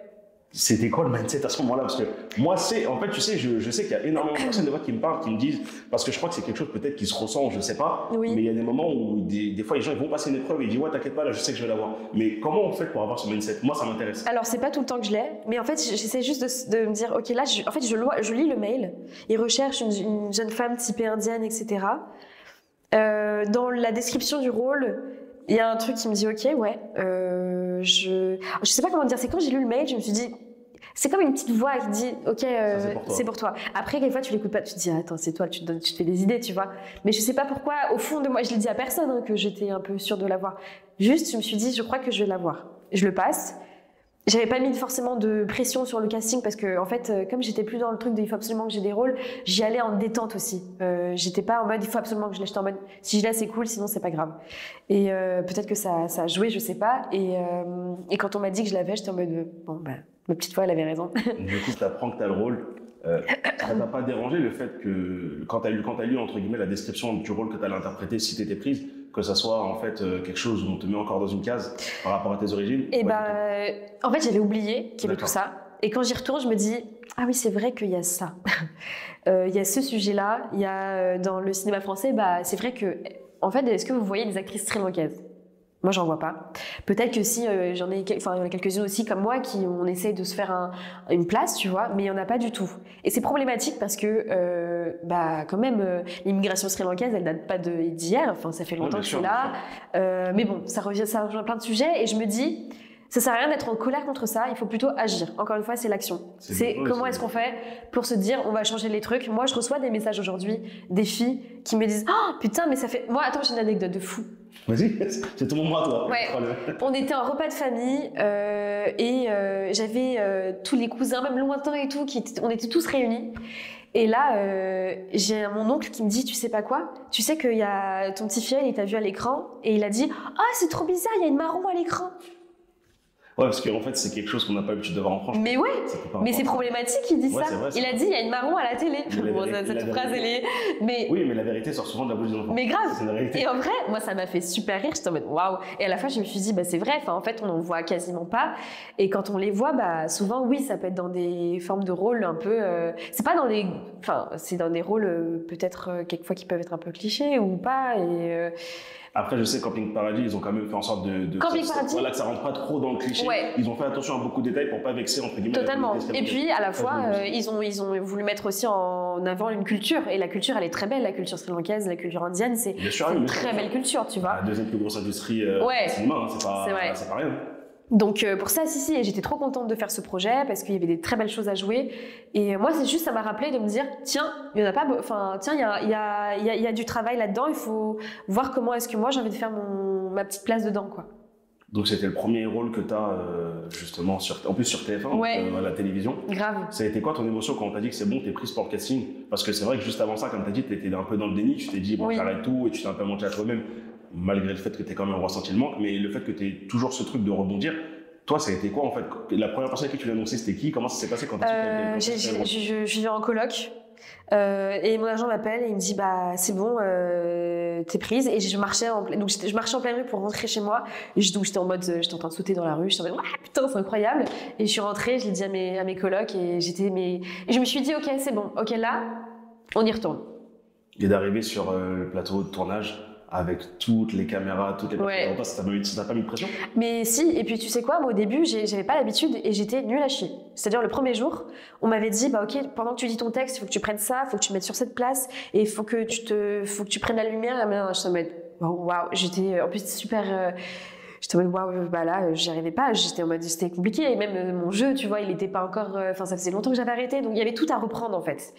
C'était quoi le mindset à ce moment-là? Parce que moi, en fait, tu sais, je sais qu'il y a énormément de personnes qui me parlent, qui me disent, parce que je crois que c'est quelque chose peut-être qui se ressent, je sais pas, Oui. mais il y a des moments où des fois les gens ils vont passer une épreuve et ils disent ouais, t'inquiète pas, là je sais que je vais l'avoir. Mais comment on fait pour avoir ce mindset? Moi, ça m'intéresse. Alors, c'est pas tout le temps que je l'ai, mais en fait, j'essaie juste de me dire, ok, là, je lis le mail, il recherche une jeune femme typée indienne, etc. Dans la description du rôle, il y a un truc qui me dit, ok, ouais, je sais pas comment dire, c'est quand j'ai lu le mail, je me suis dit, c'est comme une petite voix qui dit, ok, c'est pour toi. Après, quelquefois, tu l'écoutes pas, tu te dis, attends, c'est toi, tu te fais des idées, tu vois. Mais je sais pas pourquoi, au fond de moi, je l'ai dit à personne hein, que j'étais un peu sûre de l'avoir. Juste, je me suis dit, je crois que je vais l'avoir. Je le passe. J'avais pas mis forcément de pression sur le casting parce que, en fait, comme j'étais plus dans le truc de il faut absolument que j'ai des rôles, j'y allais en détente aussi. J'étais pas en mode il faut absolument que je l'ai, j'étais en mode si je l'ai, c'est cool, sinon c'est pas grave. Et peut-être que ça a joué, je sais pas. Et quand on m'a dit que je l'avais, j'étais en mode bon, bah, ma petite voix, elle avait raison. Du coup, tu apprends que tu as le rôle. Ça t'a pas dérangé le fait que, quand tu as lu, entre guillemets, la description du rôle que tu allais interpréter si tu étais prise, que ça soit en fait quelque chose où on te met encore dans une case par rapport à tes origines? Et en fait, j'avais oublié qu'il y avait tout ça. Et quand j'y retourne, je me dis ah oui, c'est vrai qu'il y a ça. Il y a ce sujet-là. Il y a dans le cinéma français, c'est vrai que, en fait, est-ce que vous voyez des actrices sri-lankaises? Moi, j'en vois pas. Peut-être que si, il y en a quelques-unes aussi comme moi qui on essaye de se faire une place, tu vois, mais il y en a pas du tout. Et c'est problématique parce que, quand même, l'immigration sri-lankaise, elle date pas d'hier. Enfin, ça fait longtemps que c'est là. Mais bon, ça rejoint plein de sujets et je me dis, ça sert à rien d'être en colère contre ça. Il faut plutôt agir. Encore une fois, c'est l'action. C'est comment est-ce qu'on fait pour se dire, on va changer les trucs. Moi, je reçois des messages aujourd'hui, des filles qui me disent, oh putain, mais ça fait. Moi, attends, j'ai une anecdote de fou. Vas-y, c'est tout mon bras, toi. Ouais. On était en repas de famille et j'avais tous les cousins, même lointains et tout, on était tous réunis. Et là, j'ai mon oncle qui me dit, tu sais pas quoi? Tu sais qu'il y a ton petit fiel, il t'a vu à l'écran et il a dit, ah, c'est trop bizarre, il y a une marron à l'écran. Ouais, parce qu'en fait, c'est quelque chose qu'on n'a pas l'habitude de voir en France. Mais ouais, mais c'est problématique qu'il dit ça. Vrai, il a dit, il y a une marron à la télé. Bon, cette phrase, elle est... Mais... Oui, mais la vérité sort souvent de la bouche des enfants. Mais grave. Et en vrai, moi, ça m'a fait super rire. J'étais en mode, waouh. Et à la fin, je me suis dit, c'est vrai. Enfin, en fait, on n'en voit quasiment pas. Et quand on les voit, souvent, oui, ça peut être dans des formes de rôles un peu... C'est pas dans des... Enfin, c'est dans des rôles peut-être quelquefois qui peuvent être un peu clichés ou pas. Et... Après, je sais, Camping Paradis, ils ont quand même fait en sorte de Camping Paradis, voilà, que ça rentre pas trop dans le cliché. Ouais. Ils ont fait attention à beaucoup de détails pour pas vexer, entre guillemets. Totalement. Et puis, à la fois, ils ont voulu mettre aussi en avant une culture. Et la culture, elle est très belle. La culture sri-lankaise, la culture indienne, c'est une très belle culture, tu vois. La deuxième plus grosse industrie cinéma, hein, c'est pas rien. Donc pour ça, si, et j'étais trop contente de faire ce projet parce qu'il y avait des très belles choses à jouer. Et moi, c'est juste, ça m'a rappelé de me dire, tiens, il y en a pas, enfin, tiens, il y a du travail là-dedans. Il faut voir comment est-ce que moi j'ai envie de faire ma petite place dedans, quoi. Donc c'était le premier rôle que tu as justement en plus sur TF1, à la télévision. Grave. Ça a été quoi ton émotion quand on t'a dit que c'est bon, t'es prise pour le casting? Parce que c'est vrai que juste avant ça, comme t'as dit, t'étais un peu dans le déni. Tu t'es dit bon, t'arrêtes tout et tu t'es un peu menti à toi-même, malgré le fait que t'aies quand même ressenti le manque, mais le fait que t'aies toujours ce truc de rebondir. Toi, ça a été quoi en fait? La première personne à qui tu l'as annoncé, c'était qui? Comment ça s'est passé quand je vivais en coloc et mon agent m'appelle et il me dit c'est bon, t'es prise. Et je marchais en pleine rue pour rentrer chez moi. J'étais en mode, j'étais en train de sauter dans la rue. J'étais en mode putain, c'est incroyable. Et je suis rentrée, je l'ai dit à mes colocs et et je me suis dit ok, c'est bon, ok, là, on y retourne. Et d'arriver sur le plateau de tournage avec toutes les caméras, toutes les personnes, ça t'a pas mis de pression? Mais si, et puis tu sais quoi, moi au début, j'avais pas l'habitude et j'étais nulle à chier. C'est-à-dire le premier jour, on m'avait dit, ok, pendant que tu dis ton texte, il faut que tu prennes ça, il faut que tu te mettes sur cette place, et il faut que tu prennes la lumière. Et maintenant, je me dis, waouh, j'étais en plus super... J'étais en mode waouh, là, j'y arrivais pas, j'étais en mode c'était compliqué, et même mon jeu, tu vois, il était pas encore. Enfin, ça faisait longtemps que j'avais arrêté, donc il y avait tout à reprendre en fait.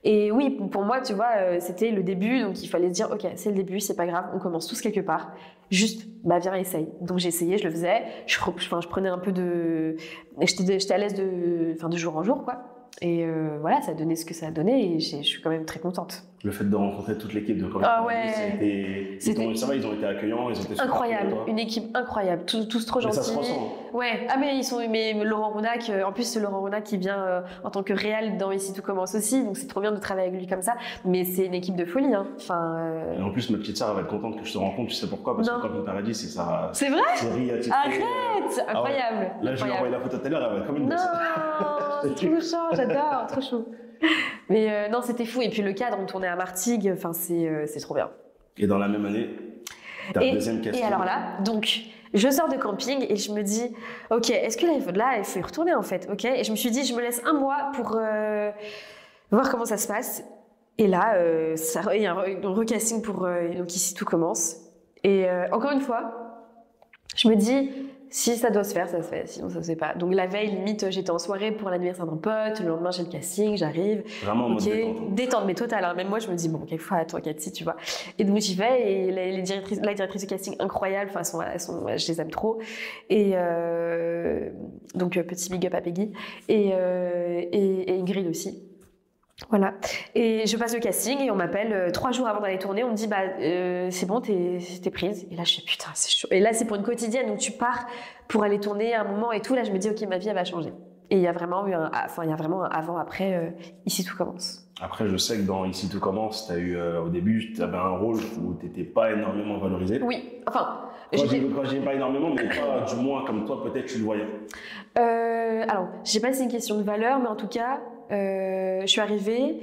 Et oui, pour moi, tu vois, c'était le début, donc il fallait se dire, ok, c'est le début, c'est pas grave, on commence tous quelque part. Juste, viens, essaye. Donc j'ai essayé, je le faisais, je prenais un peu de. J'étais à l'aise de jour en jour, quoi. Et voilà, ça a donné ce que ça a donné et je suis quand même très contente. Le fait de rencontrer toute l'équipe de Camping Paradis, Ça va, ils ont été accueillants, ils ont été super incroyable, cool, toi. une équipe incroyable, tous trop Mais gentils. ça se ressent. Ouais, ah mais Laurent Ronac, en plus c'est Laurent Ronac qui vient en tant que réal dans Ici tout commence aussi, donc c'est trop bien de travailler avec lui comme ça, mais c'est une équipe de folie, hein. Enfin, Et en plus, ma petite sœur, elle va être contente que je te rencontre, tu sais pourquoi? Parce Non. que Camping Paradis, c'est sa c'est vrai? série attitrée. Arrête, incroyable. Là, je lui ai incroyable. envoyé la photo tout à l'heure, elle va être comme une Non, gosse. c'est trop chaud, j'adore, trop chaud. Mais non, c'était fou. Et puis le cadre, on tournait à Martigues, enfin c'est trop bien. Et dans la même année, t'as le deuxième casting. Et alors là, donc, je sors de camping et je me dis, ok, est-ce que là, il faut y retourner en fait, ok? Et je me suis dit, je me laisse un mois pour voir comment ça se passe. Et là, il y a un recasting pour donc Ici tout commence. Et encore une fois, je me dis, si ça doit se faire, ça se fait. Sinon, ça se fait pas. Donc la veille, limite, j'étais en soirée pour l'anniversaire d'un pote. Le lendemain, j'ai le casting, j'arrive. Vraiment en mode détente. Détente, mais totale. Hein. Même moi, je me dis, bon, quelquefois, attends, Cathy, tu vois. Et donc, j'y vais. Et la directrice du casting, incroyable. Enfin, je les aime trop. Et donc, petit big up à Peggy. Et Ingrid aussi. Voilà. Et je passe le casting et on m'appelle 3 jours avant d'aller tourner. On me dit, bah, c'est bon, t'es prise. Et là, je fais, putain, c'est chaud. Et là, c'est pour une quotidienne. Donc, tu pars pour aller tourner un moment et tout. Là, je me dis, ok, ma vie, elle va changer. Et il y a vraiment un avant-après. Ici, tout commence. Après, je sais que dans Ici tout commence, t'as eu, au début, t'avais un rôle où t'étais pas énormément valorisé. Oui. Enfin, Quand je dis pas énormément, mais pas du moins comme toi, peut-être tu le voyais. Alors, je sais pas si c'est une question de valeur, mais en tout cas, je suis arrivée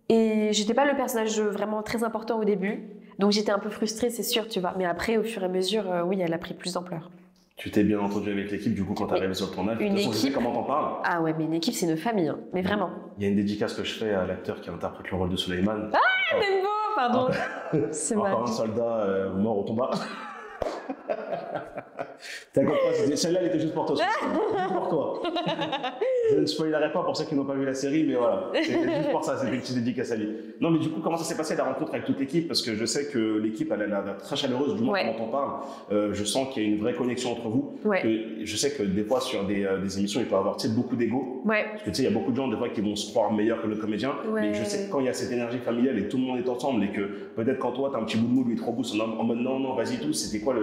et j'étais pas le personnage vraiment très important au début. Donc j'étais un peu frustrée, c'est sûr, tu vois. Mais après, au fur et à mesure, oui, elle a pris plus d'ampleur. Tu t'es bien entendu avec l'équipe, du coup, quand t'es arrivé sur le tournage. Une De toute façon, je sais équipe- comment t'en parles. Ah ouais, mais une équipe, c'est une famille, hein. Mais vraiment. Il y a une dédicace que je fais à l'acteur qui interprète le rôle de Suleiman. Ah, même beau, pardon. C'est mal. Encore un soldat mort au combat. T'as compris, celle-là, elle était juste pour toi. Juste pour toi. Je ne spoilerai pas pour ceux qui n'ont pas vu la série, mais voilà. C'était juste pour ça, c'était une petite dédicace à lui. Non, mais du coup, comment ça s'est passé la rencontre avec toute l'équipe? Parce que je sais que l'équipe, elle a l'air très chaleureuse, du moins Ouais. quand on parle. Je sens qu'il y a une vraie connexion entre vous. Ouais. Je sais que des fois, sur des émissions, il peut y avoir beaucoup d'ego. Ouais. Parce que tu sais, il y a beaucoup de gens, des fois, qui vont se croire meilleurs que le comédien. Ouais. Mais je sais que quand il y a cette énergie familiale et tout le monde est ensemble, et que peut-être quand toi, t'as un petit bout de mou, lui, trop boost en mode non, vas-y, tout, c'était quoi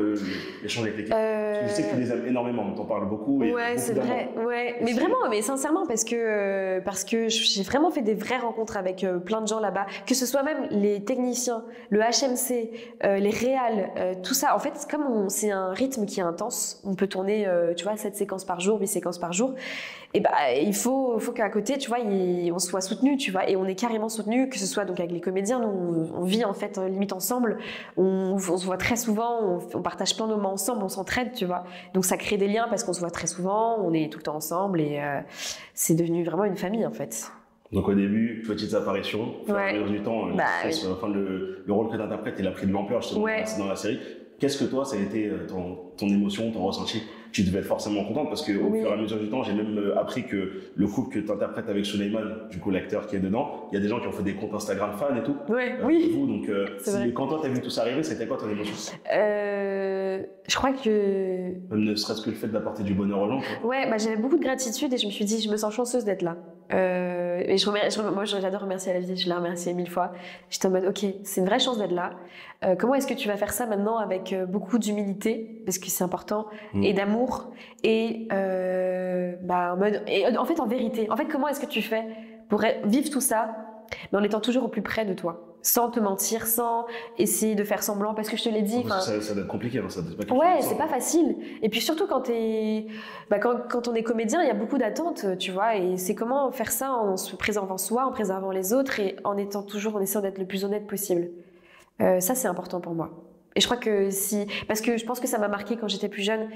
l'échange avec l'équipe? Parce que je sais que tu les aimes énormément, on t'en parle beaucoup. Et Ouais, beaucoup c'est d'amour. vrai. Ouais. Mais vraiment, mais sincèrement, parce que j'ai vraiment fait des vraies rencontres avec plein de gens là-bas, que ce soit même les techniciens, le HMC, les réals, tout ça. En fait, c'est un rythme qui est intense. On peut tourner, tu vois, 7 séquences par jour, 8 séquences par jour. Et bah, il faut qu'à côté, tu vois, on soit soutenu, tu vois, et on est carrément soutenu, que ce soit donc avec les comédiens. Nous, on vit en fait limite ensemble. On se voit très souvent, on partage plein de moments ensemble, on s'entraide, tu vois. Donc ça crée des liens parce qu'on se voit très souvent, on est tout le temps ensemble et c'est devenu vraiment une famille en fait. Donc au début, petite apparition, au fur et à Ouais. mesure du temps, Bah, je pense, enfin, le rôle que tu interprètes, il a pris de l'ampleur justement Ouais. dans la série. Qu'est-ce que toi, ça a été ton émotion, ton ressenti? Tu devais être forcément contente parce qu'au Oui. fur et à mesure du temps, j'ai même appris que le couple que tu interprètes avec Suleiman, du coup l'acteur qui est dedans, il y a des gens qui ont fait des comptes Instagram fans et tout. Ouais, de oui. vous, donc C'est vrai. quand toi t'as vu tout ça arriver, c'était quoi ton émotion? Je crois que Même ne serait-ce que le fait d'apporter du bonheur aux gens, quoi. ouais, bah, j'avais beaucoup de gratitude et je me suis dit, je me sens chanceuse d'être là. Et moi, j'adore remercier la vie, je l'ai remercié 1000 fois. J'étais en mode, ok, c'est une vraie chance d'être là. Comment est-ce que tu vas faire ça maintenant avec beaucoup d'humilité, parce que c'est important, et d'amour, et bah, en fait, en vérité, en fait, comment est-ce que tu fais pour vivre tout ça, mais en étant toujours au plus près de toi, sans te mentir, sans essayer de faire semblant, parce que je te l'ai dit. Parce que ça doit être compliqué, hein, ça doit être pas quelque Ouais, chose de c'est pas simple. facile. Et puis surtout quand on est comédien, il y a beaucoup d'attentes, tu vois. Et c'est comment faire ça en se préservant soi, en préservant les autres et en essayant d'être le plus honnête possible. Ça, c'est important pour moi. Et je crois que parce que je pense que ça m'a marqué quand j'étais plus jeune.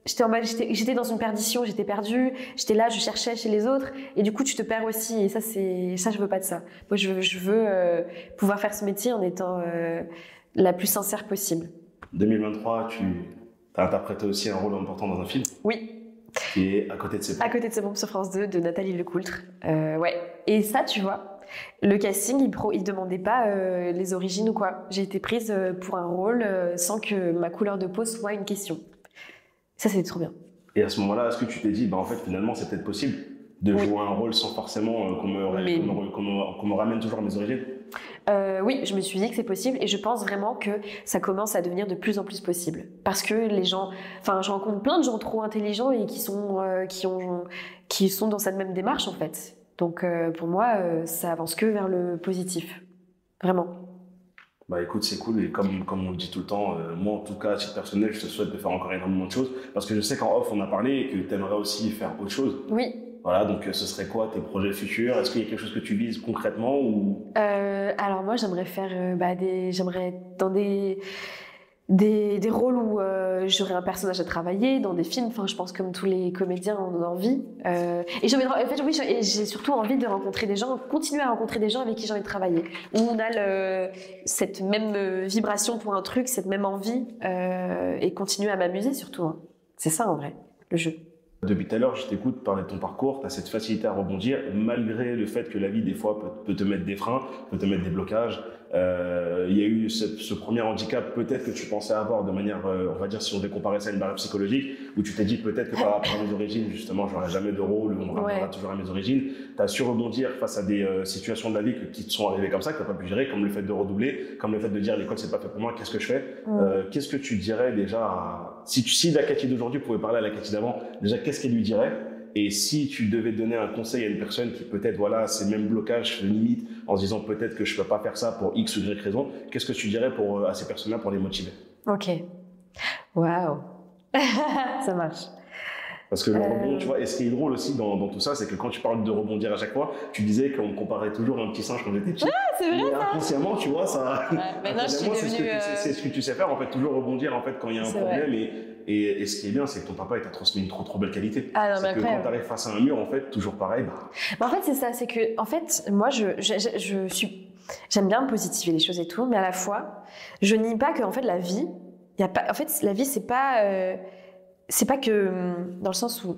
J'étais dans une perdition, j'étais perdue, j'étais là, je cherchais chez les autres, et du coup tu te perds aussi, et ça je veux pas de ça. Moi je veux pouvoir faire ce métier en étant la plus sincère possible. 2023, tu as interprété aussi un rôle important dans un film Oui, qui est À côté de ses à parents. côté de ce bombe sur France 2 de Nathalie Lecoultre. Ouais, et ça tu vois, le casting il demandait pas les origines ou quoi. J'ai été prise pour un rôle sans que ma couleur de peau soit une question. Ça, c'était trop bien. Et à ce moment-là, est-ce que tu t'es dit, bah, en fait, finalement, c'est peut-être possible de Oui. jouer un rôle sans forcément qu'on me ramène toujours à mes origines? Oui, je me suis dit que c'est possible et je pense vraiment que ça commence à devenir de plus en plus possible. Parce que les gens, enfin, je rencontre plein de gens trop intelligents et qui sont dans cette même démarche en fait. Donc pour moi, ça avance que vers le positif. Vraiment. Bah écoute, c'est cool et comme on le dit tout le temps, moi en tout cas, à titre personnel, je te souhaite de faire encore énormément de choses parce que je sais qu'en off, on a parlé et que tu aimerais aussi faire autre chose. Oui. Voilà, donc ce serait quoi tes projets futurs? Est-ce qu'il y a quelque chose que tu vises concrètement ou... Alors moi, j'aimerais faire j'aimerais être dans des rôles où j'aurais un personnage à travailler, dans des films, enfin je pense comme tous les comédiens on a envie. Et en fait, oui, j'ai surtout envie de rencontrer des gens, continuer à rencontrer des gens avec qui j'ai envie de travailler, où on a cette même vibration pour un truc, cette même envie, et continuer à m'amuser surtout. Hein. C'est ça en vrai, le jeu. Depuis tout à l'heure, je t'écoute parler de ton parcours, tu as cette facilité à rebondir, malgré le fait que la vie, des fois, peut te mettre des freins, peut te mettre des blocages. Il y a eu ce premier handicap, peut-être que tu pensais avoir de manière, on va dire, si on devait comparer ça à une barrière psychologique, où tu t'es dit peut-être que par rapport à mes origines, justement, j'aurais jamais de rôle, ou on reviendra toujours à mes origines. Tu as su rebondir face à des situations de la vie qui te sont arrivées comme ça, que tu n'as pas pu gérer, comme le fait de redoubler, comme le fait de dire l'école, c'est pas fait pour moi, qu'est-ce que je fais? Qu'est-ce que tu dirais déjà si la Cathy d'aujourd'hui pouvait parler à la Cathy d'avant, déjà, qu'est-ce qu'elle lui dirait? Et si tu devais donner un conseil à une personne qui peut-être, voilà, ces mêmes blocages se limite en se disant peut-être que je peux pas faire ça pour X ou Y raison, qu'est-ce que tu dirais à ces personnes-là pour les motiver? Ok. Waouh. Ça marche. Parce que le rebond, tu vois, et ce qui est drôle aussi dans tout ça, c'est que quand tu parles de rebondir à chaque fois, tu disais qu'on me comparait toujours à un petit singe quand j'étais petit. Ah, c'est vrai, mais ça. inconsciemment, tu vois, ça. Ouais, maintenant, je suis devenue. C'est ce que tu sais faire, en fait, toujours rebondir en fait quand il y a un problème. Et ce qui est bien, c'est que ton papa, il t'a transmis une trop belle qualité. Ah non, mais c'est que quand tu arrives face à un mur, en fait, toujours pareil. En fait, c'est ça, c'est que, en fait, moi, j'aime bien positiver les choses et tout, mais à la fois, je nie pas que, en fait, la vie, en fait, la vie, c'est pas que, dans le sens où,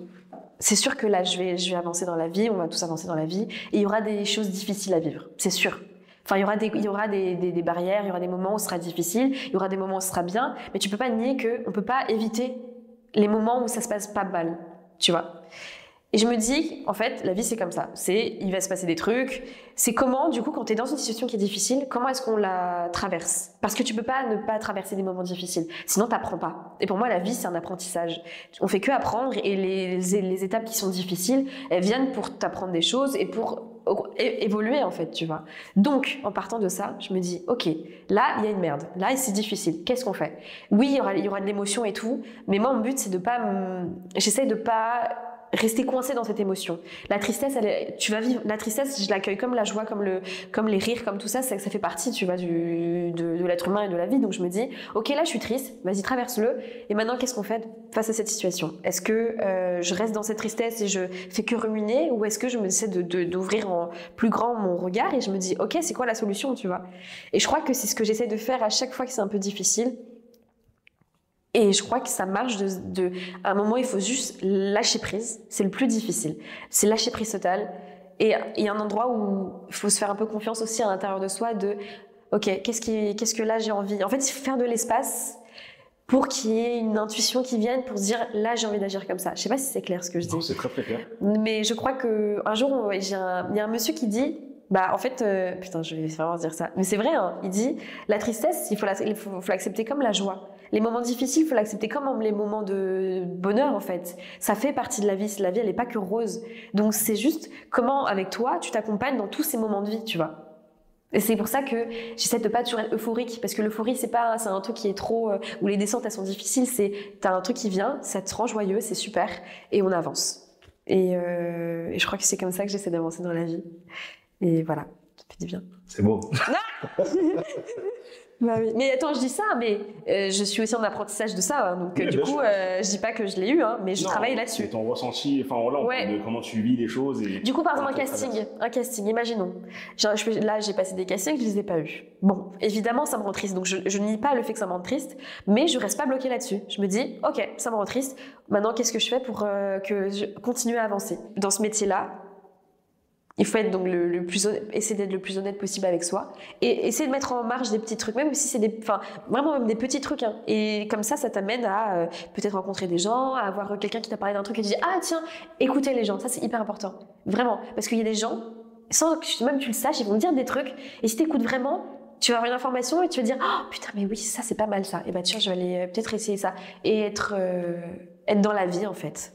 c'est sûr que là, je vais avancer dans la vie, on va tous avancer dans la vie, et il y aura des choses difficiles à vivre, c'est sûr. Enfin, il y aura des barrières, il y aura des moments où ce sera difficile, il y aura des moments où ce sera bien, mais tu peux pas nier qu'on peut pas éviter les moments où ça se passe pas mal, tu vois. Et je me dis, en fait, la vie c'est comme ça, il va se passer des trucs, c'est comment, du coup, quand tu es dans une situation qui est difficile, comment est-ce qu'on la traverse? Parce que tu peux pas ne pas traverser des moments difficiles, sinon t'apprends pas. Et pour moi, la vie c'est un apprentissage. On fait que apprendre et les étapes qui sont difficiles, elles viennent pour t'apprendre des choses et pour évoluer en fait, tu vois. Donc, en partant de ça, je me dis, ok, là, il y a une merde, là, c'est difficile, qu'est-ce qu'on fait? Oui, il y aura de l'émotion et tout, mais moi, mon but, c'est j'essaie de pas rester coincé dans cette émotion. La tristesse, tu vas vivre. La tristesse, je l'accueille comme la joie, comme les rires, comme tout ça. Ça fait partie, tu vois, de l'être humain et de la vie. Donc je me dis, ok, là, je suis triste. Vas-y, traverse-le. Et maintenant, qu'est-ce qu'on fait face à cette situation? Est-ce que je reste dans cette tristesse et je fais que ruminer, ou est-ce que je me essaie d'ouvrir en plus grand mon regard et je me dis, ok, c'est quoi la solution, tu vois? Et je crois que c'est ce que j'essaie de faire à chaque fois que c'est un peu difficile. Et je crois que ça marche à un moment, il faut juste lâcher prise. C'est le plus difficile. C'est lâcher prise totale. Et il y a un endroit où il faut se faire un peu confiance aussi à l'intérieur de soi ok, qu'est-ce que là j'ai envie? En fait, il faut faire de l'espace pour qu'il y ait une intuition qui vienne pour se dire, là, j'ai envie d'agir comme ça. Je sais pas si c'est clair ce que je dis. Non, c'est très très clair. Mais je crois qu'un jour, il y a un monsieur qui dit, en fait, putain, je vais vraiment dire ça. Mais c'est vrai, hein, il dit, la tristesse, il faut l'accepter comme la joie. Les moments difficiles, il faut l'accepter comme les moments de bonheur, en fait. Ça fait partie de la vie. La vie, elle n'est pas que rose. Donc, c'est juste comment, avec toi, tu t'accompagnes dans tous ces moments de vie, tu vois. Et c'est pour ça que j'essaie de pas toujours être euphorique, parce que l'euphorie, c'est un truc qui est trop, où les descentes, elles sont difficiles. T'as un truc qui vient, ça te rend joyeux, c'est super, et on avance. Et je crois que c'est comme ça que j'essaie d'avancer dans la vie. Et voilà, ça fait du bien. C'est beau. Bah oui. Mais attends, je dis ça, mais je suis aussi en apprentissage de ça, hein, donc oui, du coup, je dis pas que je l'ai eu, hein, mais je travaille là-dessus. C'est ton ressenti, enfin voilà, de comment tu vis les choses. Et du coup, par exemple, un casting, imaginons. Là, j'ai passé des castings, je les ai pas eus. Bon, évidemment, ça me rend triste, donc je nie pas le fait que ça me rende triste, mais je reste pas bloquée là-dessus. Je me dis, ok, ça me rend triste, maintenant, qu'est-ce que je fais pour que je continue à avancer? Dans ce métier-là, il faut être donc essayer d'être le plus honnête possible avec soi et essayer de mettre en marge des petits trucs, même si c'est vraiment même des petits trucs, hein. Et comme ça t'amène à peut-être rencontrer des gens, à avoir quelqu'un qui t'a parlé d'un truc et tu dis, ah tiens, écoutez les gens, ça c'est hyper important, vraiment, parce qu'il y a des gens, sans que même tu le saches, ils vont te dire des trucs. Et si tu écoutes vraiment, tu vas avoir une information et tu vas dire oh putain, mais oui, ça c'est pas mal ça. Et bah tiens, je vais aller peut-être essayer ça. Et être dans la vie en fait.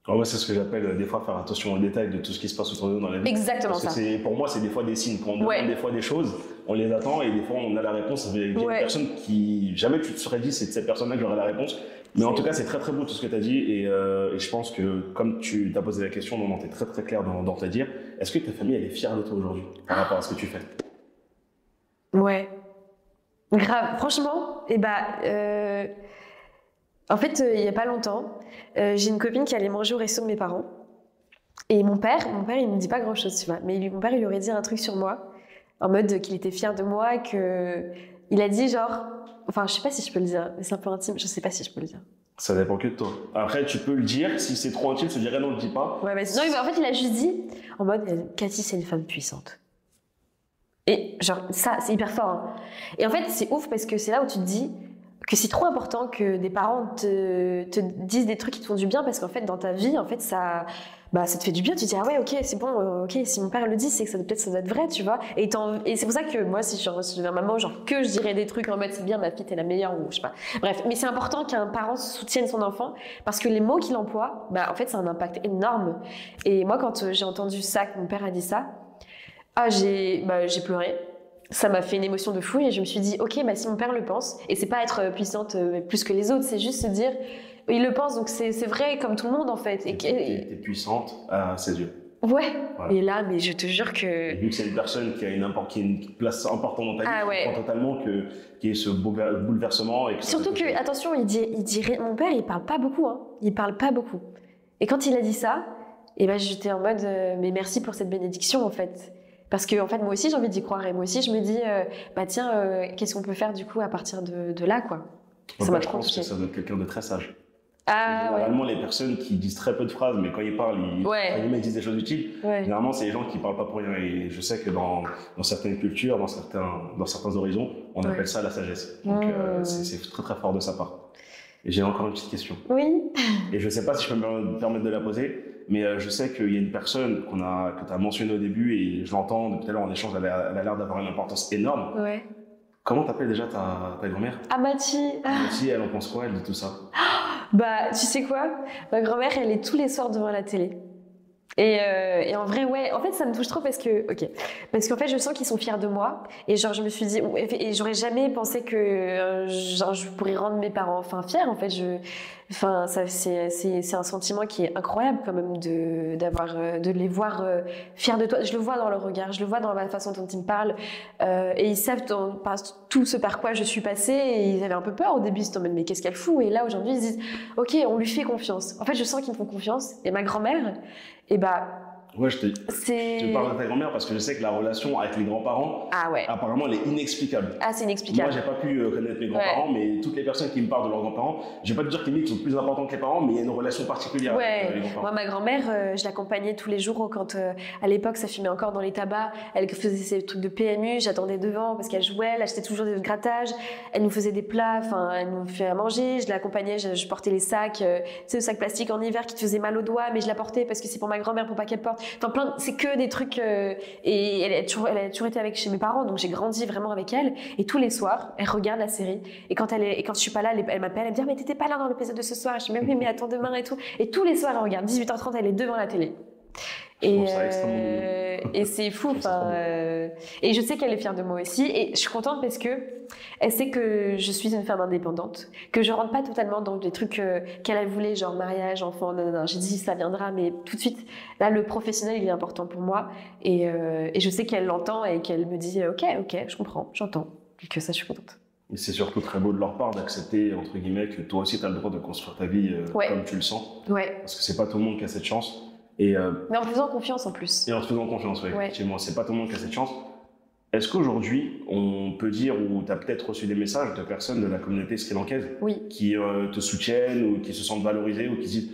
Ouais, c'est ce que j'appelle des fois faire attention aux détails de tout ce qui se passe autour de nous dans la vie. Exactement Parce que ça. pour moi, c'est des fois des signes. Quand on demande des fois des choses, on les attend et des fois on a la réponse. Il y a une personne qui, jamais tu te serais dit, c'est de cette personne-là que j'aurais la réponse. Mais en tout cas, c'est très très beau tout ce que tu as dit et je pense que comme tu t'as posé la question, tu es très très clair dans te dire, est-ce que ta famille elle est fière de toi aujourd'hui par rapport à ce que tu fais? Ouais. Grave. Franchement, en fait, il n'y a pas longtemps, j'ai une copine qui allait manger au resto de mes parents. Et mon père, il me dit pas grand-chose, tu vois. Mais mon père, il lui aurait dit un truc sur moi, en mode qu'il était fier de moi, il a dit genre... Enfin, je sais pas si je peux le dire, mais c'est un peu intime, je sais pas si je peux le dire. Ça dépend que de toi. Après, tu peux le dire, si c'est trop intime, je te dirais non, le dis pas. Ouais, mais non, en fait, il a juste dit, en mode, Cathy, c'est une femme puissante. Et genre, ça, c'est hyper fort. Hein. Et en fait, c'est ouf parce que c'est là où tu te dis que c'est trop important que des parents te disent des trucs qui te font du bien parce qu'en fait, dans ta vie, en fait, ça te fait du bien. Tu te dis, ah ouais, ok, c'est bon, ok, si mon père le dit, c'est que peut-être ça doit être vrai, tu vois. Et c'est pour ça que moi, si je deviens maman, genre que je dirais des trucs en mode, c'est bien, ma fille, t'es la meilleure, ou je sais pas. Bref, mais c'est important qu'un parent soutienne son enfant parce que les mots qu'il emploie, en fait, ça a un impact énorme. Et moi, quand j'ai entendu ça, que mon père a dit ça, j'ai pleuré. Ça m'a fait une émotion de fou et je me suis dit, ok, si mon père le pense, et c'est pas être puissante plus que les autres, c'est juste se dire, il le pense, donc c'est vrai comme tout le monde en fait. T'es puissante à ses yeux. Ouais. Voilà. Et là, mais je te jure que... Et vu que c'est une personne qui a une place importante dans ta vie, je comprends totalement qu'il y ait ce bouleversement. Et que surtout que, attention, il dit, mon père, il parle pas beaucoup, hein. Il parle pas beaucoup. Et quand il a dit ça, j'étais en mode, mais merci pour cette bénédiction en fait. Parce que en fait, moi aussi, j'ai envie d'y croire. Et moi aussi, je me dis, qu'est-ce qu'on peut faire du coup à partir de là, quoi. Ça m'a trop touché. Je pense que ça doit être quelqu'un de très sage. Généralement, les personnes qui disent très peu de phrases, mais quand ils parlent, ils disent des choses utiles. Généralement, c'est les gens qui parlent pas pour rien. Et je sais que dans certaines cultures, dans certains horizons, on appelle ça la sagesse. Donc, c'est très très fort de sa part. Et j'ai encore une petite question. Oui. Et je sais pas si je peux me permettre de la poser. Mais je sais qu'il y a une personne que tu as mentionnée au début et je l'entends depuis tout à l'heure en échange, elle a l'air d'avoir une importance énorme. Ouais. Comment t'appelles déjà ta grand-mère? Amati. Amati, elle en pense quoi, elle, de tout ça? Tu sais quoi? Ma grand-mère, elle est tous les soirs devant la télé. Et en vrai, ouais, en fait, ça me touche trop parce qu'en fait, je sens qu'ils sont fiers de moi. Et genre, je me suis dit, et j'aurais jamais pensé que je pourrais rendre mes parents fiers. En fait, c'est un sentiment qui est incroyable quand même de les voir fiers de toi. Je le vois dans leur regard, je le vois dans la façon dont ils me parlent. Et ils savent tout ce par quoi je suis passée. Et ils avaient un peu peur au début, ils se disaient, mais qu'est-ce qu'elle fout? Et là, aujourd'hui, ils se disent, ok, on lui fait confiance. En fait, je sens qu'ils me font confiance. Et ma grand-mère, ouais, je te parle de ta grand-mère parce que je sais que la relation avec les grands-parents, apparemment, elle est inexplicable. Ah, c'est inexplicable. Moi, j'ai pas pu connaître mes grands-parents, mais toutes les personnes qui me parlent de leurs grands-parents, je vais pas te dire qu'ils sont plus importants que les parents, mais il y a une relation particulière avec les grands-parents. Moi, ma grand-mère, je l'accompagnais tous les jours quand, à l'époque, ça fumait encore dans les tabacs. Elle faisait ses trucs de PMU, j'attendais devant parce qu'elle jouait, elle achetait toujours des grattages, elle nous faisait des plats, elle nous fait à manger, je l'accompagnais, je portais les sacs, le sac plastique en hiver qui te faisait mal aux doigts, mais je la portais parce que c'est pour ma grand-mère, pour pas qu'elle porte. C'est que des trucs et elle a toujours été chez mes parents, donc j'ai grandi vraiment avec elle. Et tous les soirs, elle regarde la série. Et quand je suis pas là, elle m'appelle, elle me dit mais t'étais pas là dans l'épisode de ce soir. Je dis mais attends demain et tout. Et tous les soirs, elle regarde 18h30, elle est devant la télé. Et c'est fou. Et je sais qu'elle est fière de moi aussi. Et je suis contente parce que elle sait que je suis une femme indépendante, que je rentre pas totalement dans des trucs qu'elle voulait, genre mariage, enfant. Non. J'ai dit ça viendra, mais tout de suite, là, le professionnel, il est important pour moi. Et je sais qu'elle l'entend et qu'elle me dit ok, je comprends, j'entends. Et que ça, je suis contente. Et c'est surtout très beau de leur part d'accepter, entre guillemets, que toi aussi, tu as le droit de construire ta vie comme tu le sens. Ouais. Parce que c'est pas tout le monde qui a cette chance. Mais en te faisant confiance en plus. Et en te faisant confiance, oui, effectivement. C'est pas tout le monde qui a cette chance. Est-ce qu'aujourd'hui, on peut dire, ou tu as peut-être reçu des messages de personnes de la communauté sri-lankaise qui te soutiennent ou qui se sentent valorisées ou qui disent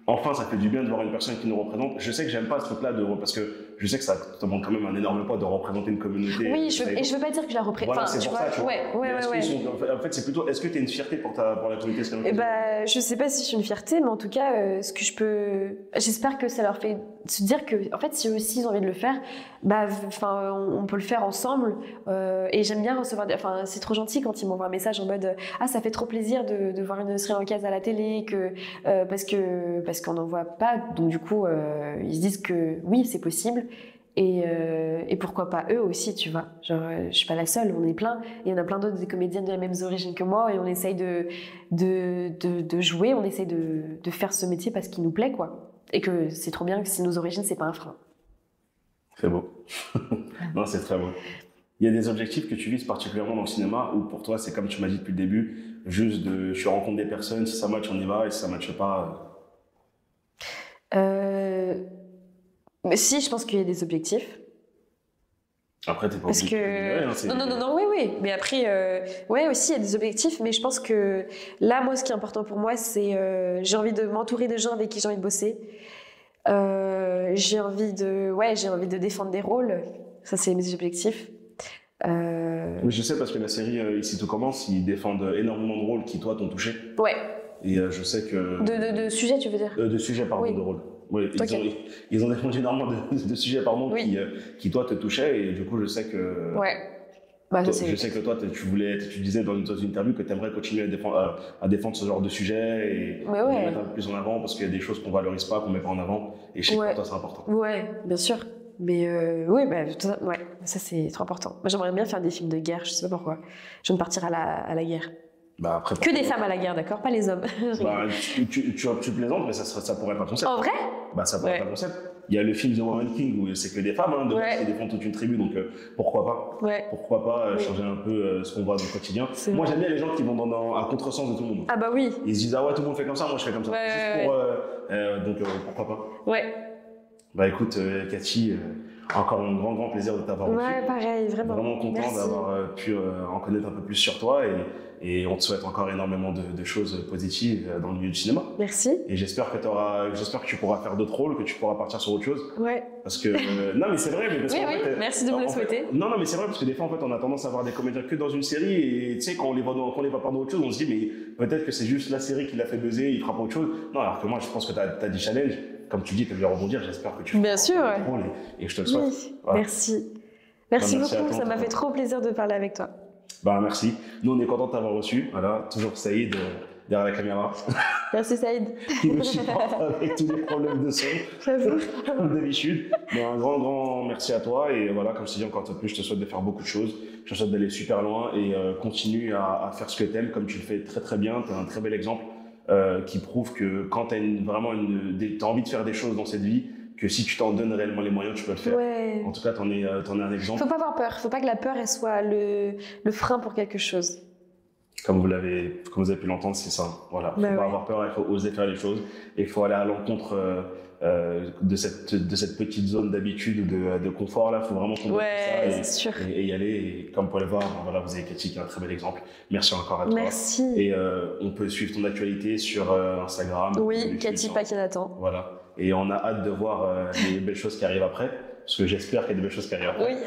enfin, ça fait du bien de voir une personne qui nous représente. Je sais que j'aime pas ce truc-là parce que je sais que ça te demande quand même un énorme poids de représenter une communauté. Oui, et je veux pas dire que je la représente. Voilà, c'est tu pour vois, ça, tu vois. ouais. En fait, c'est plutôt, est-ce que tu as une fierté pour la communauté Eh ben, je sais pas si j'ai une fierté, mais en tout cas, ce que je peux, j'espère que ça leur fait se dire que, en fait, si eux aussi ils ont envie de le faire, bah, enfin, on peut le faire ensemble. Et j'aime bien recevoir, enfin, c'est trop gentil quand ils m'envoient un message en mode, ah, ça fait trop plaisir de voir une Sri Lankaise à la télé, parce qu'on n'en voit pas, donc du coup, ils se disent que oui, c'est possible. Et pourquoi pas eux aussi, tu vois. Genre, je suis pas la seule, on est plein. Et il y en a plein d'autres, des comédiennes de la même origine que moi. Et on essaye de jouer, on essaye de faire ce métier parce qu'il nous plaît, quoi. Et que c'est trop bien que si nos origines, c'est pas un frein. C'est beau. Non, c'est très beau. Il y a des objectifs que tu vises particulièrement dans le cinéma ou pour toi, c'est comme tu m'as dit depuis le début, juste je rencontre des personnes, si ça match, on y va, et si ça matche pas... Mais si, je pense qu'il y a des objectifs. Après, t'es pas Parce obligé que... de Non, oui. Mais après, ouais, aussi, il y a des objectifs. Mais je pense que là, moi, ce qui est important pour moi, c'est j'ai envie de m'entourer de gens avec qui j'ai envie de bosser. J'ai envie de défendre des rôles. Ça, c'est mes objectifs. Oui, je sais parce que la série Ici tout commence, ils défendent énormément de rôles qui, toi, t'ont touché. Ouais. Et je sais que... De sujets, tu veux dire de sujets, pardon, oui. de rôles. Oui, Okay. Ils ont défendu énormément de sujets, pardon, oui. qui, toi, te touchaient. Et du coup, je sais que... Ouais. Bah, toi, je sais que toi, tu disais dans une interview que tu aimerais continuer à défendre ce genre de sujet et ouais. les mettre un peu plus en avant parce qu'il y a des choses qu'on valorise pas, qu'on met pas en avant. Et je sais que pour toi, c'est important. Ouais, bien sûr. Mais oui, ça c'est trop important. Moi, j'aimerais bien faire des films de guerre, je sais pas pourquoi. Je veux me partir à la guerre. Bah après, que des femmes à la guerre, d'accord? Pas les hommes. Bah, tu plaisantes, mais ça pourrait être un concept. En vrai? Bah ça pourrait être un concept. Il y a le film The Woman King où c'est que des femmes, qui défendent toute une tribu, donc pourquoi pas? Pourquoi pas changer un peu ce qu'on voit dans le quotidien. Moi j'aime bien les gens qui vont à contresens de tout le monde. Ah bah oui. Ils se disent ah ouais tout le monde fait comme ça, moi je fais comme ça. Donc pourquoi pas? Ouais. Bah écoute Cathy, encore un grand plaisir de t'avoir reçu. Ouais, pareil, vraiment. Vraiment content d'avoir pu en connaître un peu plus sur toi et on te souhaite encore énormément de choses positives dans le milieu du cinéma. Merci. Et j'espère que tu pourras faire d'autres rôles, que tu pourras partir sur autre chose. Ouais. Parce que non mais c'est vrai, mais parce oui, qu'en fait, merci de me le souhaiter. Non mais c'est vrai parce que des fois en fait on a tendance à voir des comédiens que dans une série et tu sais quand on les voit par d'autres choses, on se dit mais peut-être que c'est juste la série qui l'a fait buzzer, il fera pas autre chose. Non, alors que moi je pense que tu as des challenges. Comme tu dis, tu as dû rebondir, j'espère que tu bien sûr, et je te le souhaite. Oui, voilà. Merci beaucoup, ça m'a fait trop plaisir de parler avec toi. Bah merci, nous on est contents de t'avoir reçu, voilà, toujours Saïd derrière la caméra. Merci Saïd. Qui me supporte avec tous les problèmes de son, comme d'habitude. Mais un grand merci à toi et voilà, comme je te dis encore plus, je te souhaite de faire beaucoup de choses, je te souhaite d'aller super loin et continue à faire ce que t'aimes comme tu le fais très bien, tu es un très bel exemple. Qui prouve que quand tu as envie de faire des choses dans cette vie, que si tu t'en donnes réellement les moyens, tu peux le faire. Ouais. En tout cas, t'en es un exemple. Faut pas avoir peur. Faut pas que la peur elle soit le frein pour quelque chose. Comme vous avez pu l'entendre, c'est ça. Voilà. Faut pas avoir peur, il faut oser faire les choses et il faut aller à l'encontre de cette petite zone d'habitude, de confort là. Il faut vraiment combattre ça et y aller. Et comme vous pouvez le voir, voilà, vous avez Cathy qui est un très bel exemple. Merci encore à toi. Merci. Et on peut suivre ton actualité sur Instagram. Oui, Cathy Paquinatan. Voilà. Et on a hâte de voir les belles choses qui arrivent après. Parce que j'espère qu'il y a de belles choses qui arrivent après. Oui.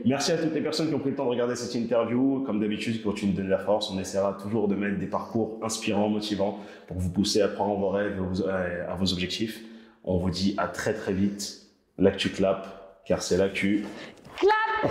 Merci à toutes les personnes qui ont pris le temps de regarder cette interview. Comme d'habitude, quand tu nous donnes la force, on essaiera toujours de mettre des parcours inspirants, motivants pour vous pousser à prendre vos rêves et à vos objectifs. On vous dit à très vite. L'actu clap, car c'est l'actu. Clap.